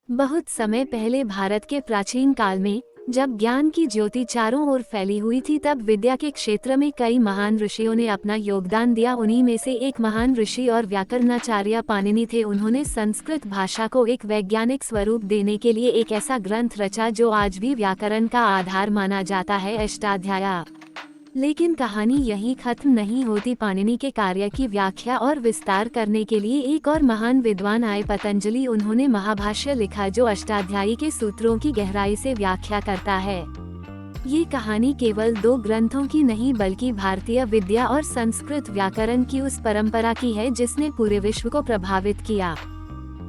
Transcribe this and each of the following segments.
बहुत समय पहले भारत के प्राचीन काल में जब ज्ञान की ज्योति चारों ओर फैली हुई थी, तब विद्या के क्षेत्र में कई महान ऋषियों ने अपना योगदान दिया। उन्हीं में से एक महान ऋषि और व्याकरणाचार्य पाणिनि थे। उन्होंने संस्कृत भाषा को एक वैज्ञानिक स्वरूप देने के लिए एक ऐसा ग्रंथ रचा जो आज भी व्याकरण का आधार माना जाता है, अष्टाध्यायी। लेकिन कहानी यहीं खत्म नहीं होती। पाणिनि के कार्य की व्याख्या और विस्तार करने के लिए एक और महान विद्वान आए, पतंजलि। उन्होंने महाभाष्य लिखा जो अष्टाध्यायी के सूत्रों की गहराई से व्याख्या करता है। ये कहानी केवल दो ग्रंथों की नहीं बल्कि भारतीय विद्या और संस्कृत व्याकरण की उस परंपरा की है जिसने पूरे विश्व को प्रभावित किया।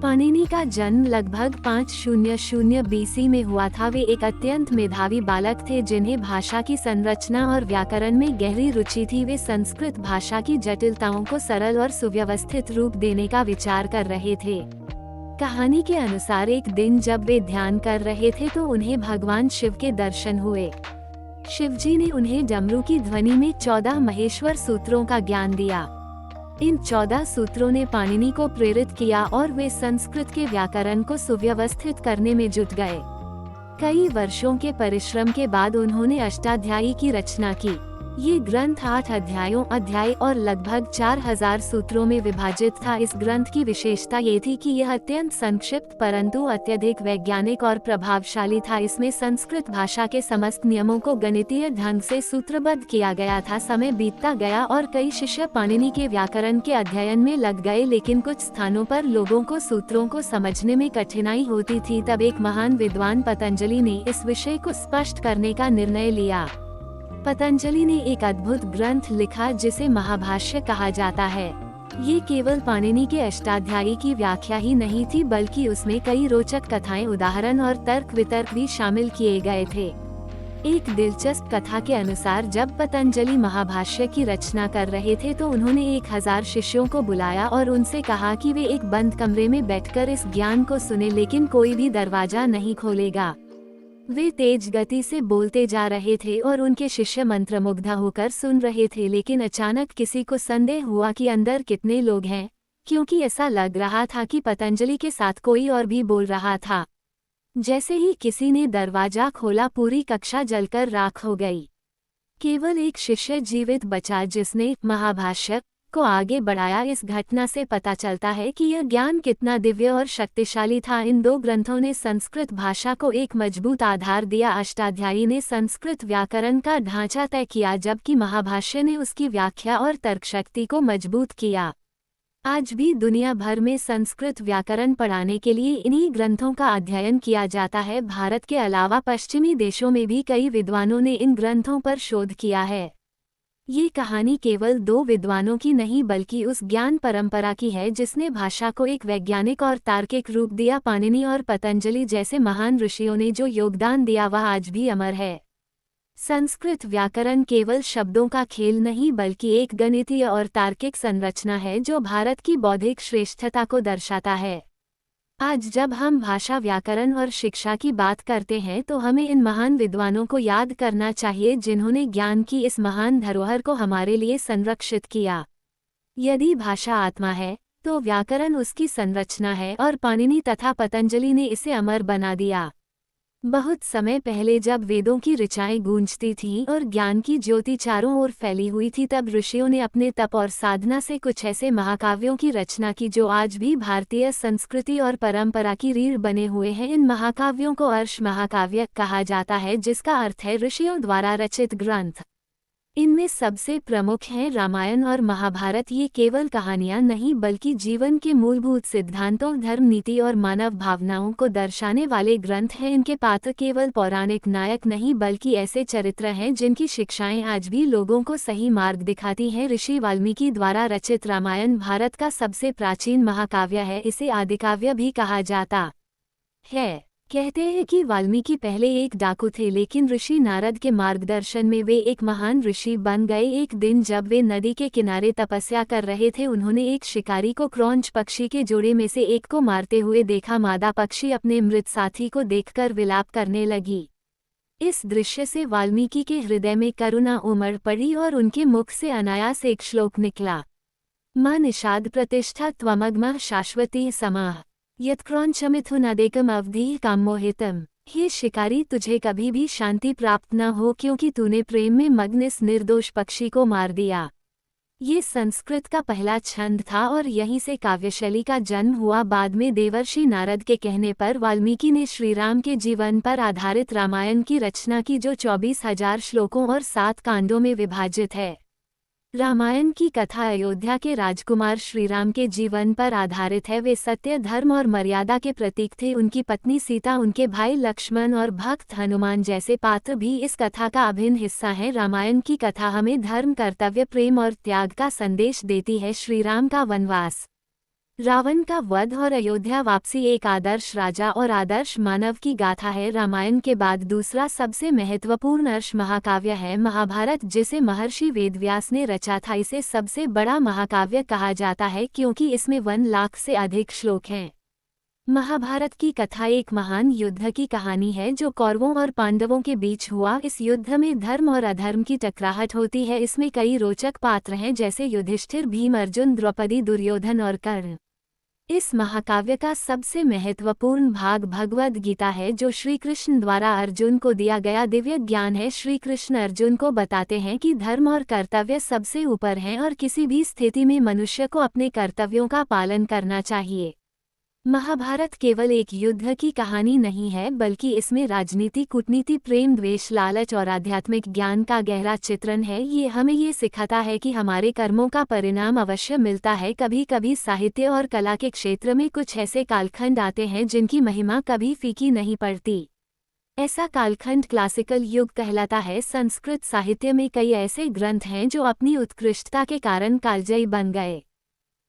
पाणिनि का जन्म लगभग 500 बीसी में हुआ था। वे एक अत्यंत मेधावी बालक थे जिन्हें भाषा की संरचना और व्याकरण में गहरी रुचि थी। वे संस्कृत भाषा की जटिलताओं को सरल और सुव्यवस्थित रूप देने का विचार कर रहे थे। कहानी के अनुसार एक दिन जब वे ध्यान कर रहे थे तो उन्हें भगवान शिव के दर्शन हुए। शिवजी ने उन्हें डमरू की ध्वनि में 14 महेश्वर सूत्रों का ज्ञान दिया। इन 14 सूत्रों ने पाणिनि को प्रेरित किया और वे संस्कृत के व्याकरण को सुव्यवस्थित करने में जुट गए। कई वर्षों के परिश्रम के बाद उन्होंने अष्टाध्यायी की रचना की। ये ग्रंथ 8 अध्याय और लगभग 4000 सूत्रों में विभाजित था। इस ग्रंथ की विशेषता ये थी कि यह अत्यंत संक्षिप्त परंतु अत्यधिक वैज्ञानिक और प्रभावशाली था। इसमें संस्कृत भाषा के समस्त नियमों को गणितीय ढंग से सूत्रबद्ध किया गया था। समय बीतता गया और कई शिष्य पाणिनि के व्याकरण के अध्ययन में लग गए, लेकिन कुछ स्थानों पर लोगों को सूत्रों को समझने में कठिनाई होती थी। तब एक महान विद्वान पतंजलि ने इस विषय को स्पष्ट करने का निर्णय लिया। पतंजलि ने एक अद्भुत ग्रंथ लिखा जिसे महाभाष्य कहा जाता है। ये केवल पाणिनि के अष्टाध्यायी की व्याख्या ही नहीं थी बल्कि उसमें कई रोचक कथाएं, उदाहरण और तर्क वितर्क भी शामिल किए गए थे। एक दिलचस्प कथा के अनुसार जब पतंजलि महाभाष्य की रचना कर रहे थे तो उन्होंने 1000 शिष्यों को बुलाया और उनसे कहा कि वे एक बंद कमरे में बैठकर इस ज्ञान को सुने, लेकिन कोई भी दरवाजा नहीं खोलेगा। वे तेज गति से बोलते जा रहे थे और उनके शिष्य मंत्रमुग्ध होकर सुन रहे थे, लेकिन अचानक किसी को संदेह हुआ कि अंदर कितने लोग हैं, क्योंकि ऐसा लग रहा था कि पतंजलि के साथ कोई और भी बोल रहा था। जैसे ही किसी ने दरवाजा खोला, पूरी कक्षा जलकर राख हो गई। केवल एक शिष्य जीवित बचा जिसने महाभाष्य को आगे बढ़ाया। इस घटना से पता चलता है कि यह ज्ञान कितना दिव्य और शक्तिशाली था। इन दो ग्रंथों ने संस्कृत भाषा को एक मजबूत आधार दिया। अष्टाध्यायी ने संस्कृत व्याकरण का ढांचा तय किया, जबकि महाभाष्य ने उसकी व्याख्या और तर्कशक्ति को मजबूत किया। आज भी दुनिया भर में संस्कृत व्याकरण पढ़ाने के लिए इन्हीं ग्रंथों का अध्ययन किया जाता है। भारत के अलावा पश्चिमी देशों में भी कई विद्वानों ने इन ग्रंथों पर शोध किया है। ये कहानी केवल दो विद्वानों की नहीं बल्कि उस ज्ञान परंपरा की है जिसने भाषा को एक वैज्ञानिक और तार्किक रूप दिया। पाणिनि और पतंजलि जैसे महान ऋषियों ने जो योगदान दिया वह आज भी अमर है। संस्कृत व्याकरण केवल शब्दों का खेल नहीं बल्कि एक गणितीय और तार्किक संरचना है जो भारत की बौद्धिक श्रेष्ठता को दर्शाता है। आज जब हम भाषा, व्याकरण और शिक्षा की बात करते हैं तो हमें इन महान विद्वानों को याद करना चाहिए जिन्होंने ज्ञान की इस महान धरोहर को हमारे लिए संरक्षित किया। यदि भाषा आत्मा है तो व्याकरण उसकी संरचना है और पाणिनि तथा पतंजलि ने इसे अमर बना दिया। बहुत समय पहले जब वेदों की ऋचाएं गूंजती थीं और ज्ञान की ज्योति चारों ओर फैली हुई थी, तब ऋषियों ने अपने तप और साधना से कुछ ऐसे महाकाव्यों की रचना की जो आज भी भारतीय संस्कृति और परंपरा की रीढ़ बने हुए हैं। इन महाकाव्यों को अर्ष महाकाव्य कहा जाता है, जिसका अर्थ है ऋषियों द्वारा रचित ग्रंथ। इनमें सबसे प्रमुख हैं रामायण और महाभारत। ये केवल कहानियां नहीं बल्कि जीवन के मूलभूत सिद्धांतों, धर्म, नीति और मानव भावनाओं को दर्शाने वाले ग्रंथ हैं। इनके पात्र केवल पौराणिक नायक नहीं बल्कि ऐसे चरित्र हैं जिनकी शिक्षाएं आज भी लोगों को सही मार्ग दिखाती हैं। ऋषि वाल्मीकि द्वारा रचित रामायण भारत का सबसे प्राचीन महाकाव्य है। इसे आदिकाव्य भी कहा जाता है। कहते हैं कि वाल्मीकि पहले एक डाकू थे, लेकिन ऋषि नारद के मार्गदर्शन में वे एक महान ऋषि बन गए। एक दिन जब वे नदी के किनारे तपस्या कर रहे थे, उन्होंने एक शिकारी को क्रौंच पक्षी के जोड़े में से एक को मारते हुए देखा। मादा पक्षी अपने मृत साथी को देखकर विलाप करने लगी। इस दृश्य से वाल्मीकि के हृदय में करुणा उमड़ पड़ी और उनके मुख से अनायास एक श्लोक निकला, मां निषाद प्रतिष्ठा त्वमग्मः शाश्वती समाः। यत्क्रौञ्चमिथुनदेकम अवधि कामोहितम। हे शिकारी, तुझे कभी भी शांति प्राप्त न हो क्योंकि तूने प्रेम में मग्न इस निर्दोष पक्षी को मार दिया। ये संस्कृत का पहला छंद था और यहीं से काव्यशैली का जन्म हुआ। बाद में देवर्षि नारद के कहने पर वाल्मीकि ने श्रीराम के जीवन पर आधारित रामायण की रचना की, जो 24,000 श्लोकों और 7 कांडों में विभाजित है। रामायण की कथा अयोध्या के राजकुमार श्रीराम के जीवन पर आधारित है। वे सत्य, धर्म और मर्यादा के प्रतीक थे। उनकी पत्नी सीता, उनके भाई लक्ष्मण और भक्त हनुमान जैसे पात्र भी इस कथा का अभिन्न हिस्सा हैं। रामायण की कथा हमें धर्म, कर्तव्य, प्रेम और त्याग का संदेश देती है। श्रीराम का वनवास, रावण का वध और अयोध्या वापसी एक आदर्श राजा और आदर्श मानव की गाथा है। रामायण के बाद दूसरा सबसे महत्वपूर्ण अर्श महाकाव्य है महाभारत, जिसे महर्षि वेदव्यास ने रचा था। इसे सबसे बड़ा महाकाव्य कहा जाता है क्योंकि इसमें 1 लाख से अधिक श्लोक हैं। महाभारत की कथा एक महान युद्ध की कहानी है जो कौरवों और पांडवों के बीच हुआ। इस युद्ध में धर्म और अधर्म की टकराहट होती है। इसमें कई रोचक पात्र हैं जैसे युधिष्ठिर, भीम, अर्जुन, द्रौपदी, दुर्योधन और कर्ण। इस महाकाव्य का सबसे महत्वपूर्ण भाग भगवद गीता है, जो श्री कृष्ण द्वारा अर्जुन को दिया गया दिव्य ज्ञान है। श्री कृष्ण अर्जुन को बताते हैं कि धर्म और कर्तव्य सबसे ऊपर हैं और किसी भी स्थिति में मनुष्य को अपने कर्तव्यों का पालन करना चाहिए। महाभारत केवल एक युद्ध की कहानी नहीं है, बल्कि इसमें राजनीति, कूटनीति, प्रेम, द्वेष, लालच और आध्यात्मिक ज्ञान का गहरा चित्रण है। ये हमें ये सिखाता है कि हमारे कर्मों का परिणाम अवश्य मिलता है। कभी कभी साहित्य और कला के क्षेत्र में कुछ ऐसे कालखंड आते हैं जिनकी महिमा कभी फीकी नहीं पड़ती। ऐसा कालखंड क्लासिकल युग कहलाता है। संस्कृत साहित्य में कई ऐसे ग्रंथ हैं जो अपनी उत्कृष्टता के कारण कालजयी बन गए।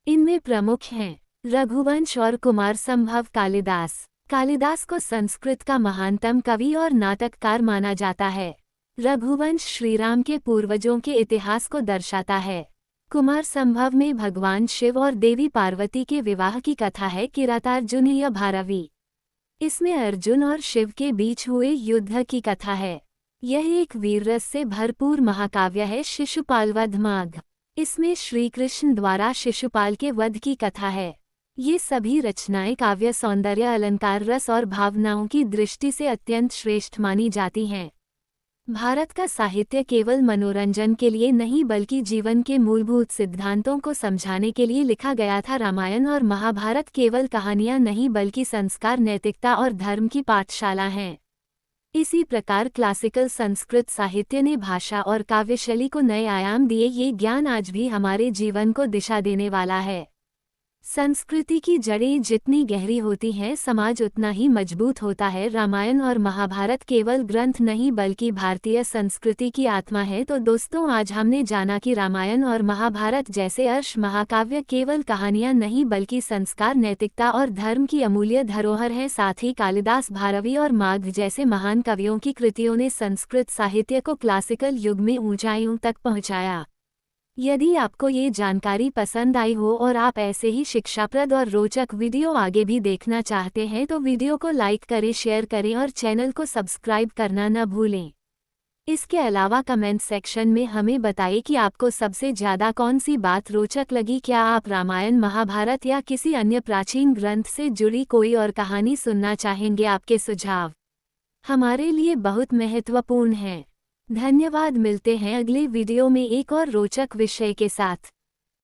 इनमें प्रमुख हैं रघुवंश और कुमार संभव। कालिदास को संस्कृत का महानतम कवि और नाटककार माना जाता है। रघुवंश श्रीराम के पूर्वजों के इतिहास को दर्शाता है। कुमार संभव में भगवान शिव और देवी पार्वती के विवाह की कथा है। किरातार्जुनीय भारवी, इसमें अर्जुन और शिव के बीच हुए युद्ध की कथा है। यह एक वीररस से भरपूर महाकाव्य है। शिशुपाल वध माघ, इसमें श्री कृष्ण द्वारा शिशुपाल के वध की कथा है। ये सभी रचनाएं काव्य सौंदर्य, अलंकार, रस और भावनाओं की दृष्टि से अत्यंत श्रेष्ठ मानी जाती हैं। भारत का साहित्य केवल मनोरंजन के लिए नहीं बल्कि जीवन के मूलभूत सिद्धांतों को समझाने के लिए लिखा गया था। रामायण और महाभारत केवल कहानियां नहीं बल्कि संस्कार, नैतिकता और धर्म की पाठशाला हैं। इसी प्रकार क्लासिकल संस्कृत साहित्य ने भाषा और काव्यशैली को नए आयाम दिए। ये ज्ञान आज भी हमारे जीवन को दिशा देने वाला है। संस्कृति की जड़ें जितनी गहरी होती हैं, समाज उतना ही मजबूत होता है। रामायण और महाभारत केवल ग्रंथ नहीं बल्कि भारतीय संस्कृति की आत्मा है। तो दोस्तों, आज हमने जाना कि रामायण और महाभारत जैसे अर्श महाकाव्य केवल कहानियां नहीं बल्कि संस्कार, नैतिकता और धर्म की अमूल्य धरोहर हैं। साथ ही कालिदास, भारवी और माघ जैसे महान कवियों की कृतियों ने संस्कृत साहित्य को क्लासिकल युग में ऊंचाइयों तक पहुंचाया। यदि आपको ये जानकारी पसंद आई हो और आप ऐसे ही शिक्षाप्रद और रोचक वीडियो आगे भी देखना चाहते हैं तो वीडियो को लाइक करें, शेयर करें और चैनल को सब्सक्राइब करना न भूलें। इसके अलावा कमेंट सेक्शन में हमें बताइए कि आपको सबसे ज़्यादा कौन सी बात रोचक लगी। क्या आप रामायण, महाभारत या किसी अन्य प्राचीन ग्रंथ से जुड़ी कोई और कहानी सुनना चाहेंगे? आपके सुझाव हमारे लिए बहुत महत्वपूर्ण हैं। धन्यवाद। मिलते हैं अगले वीडियो में एक और रोचक विषय के साथ।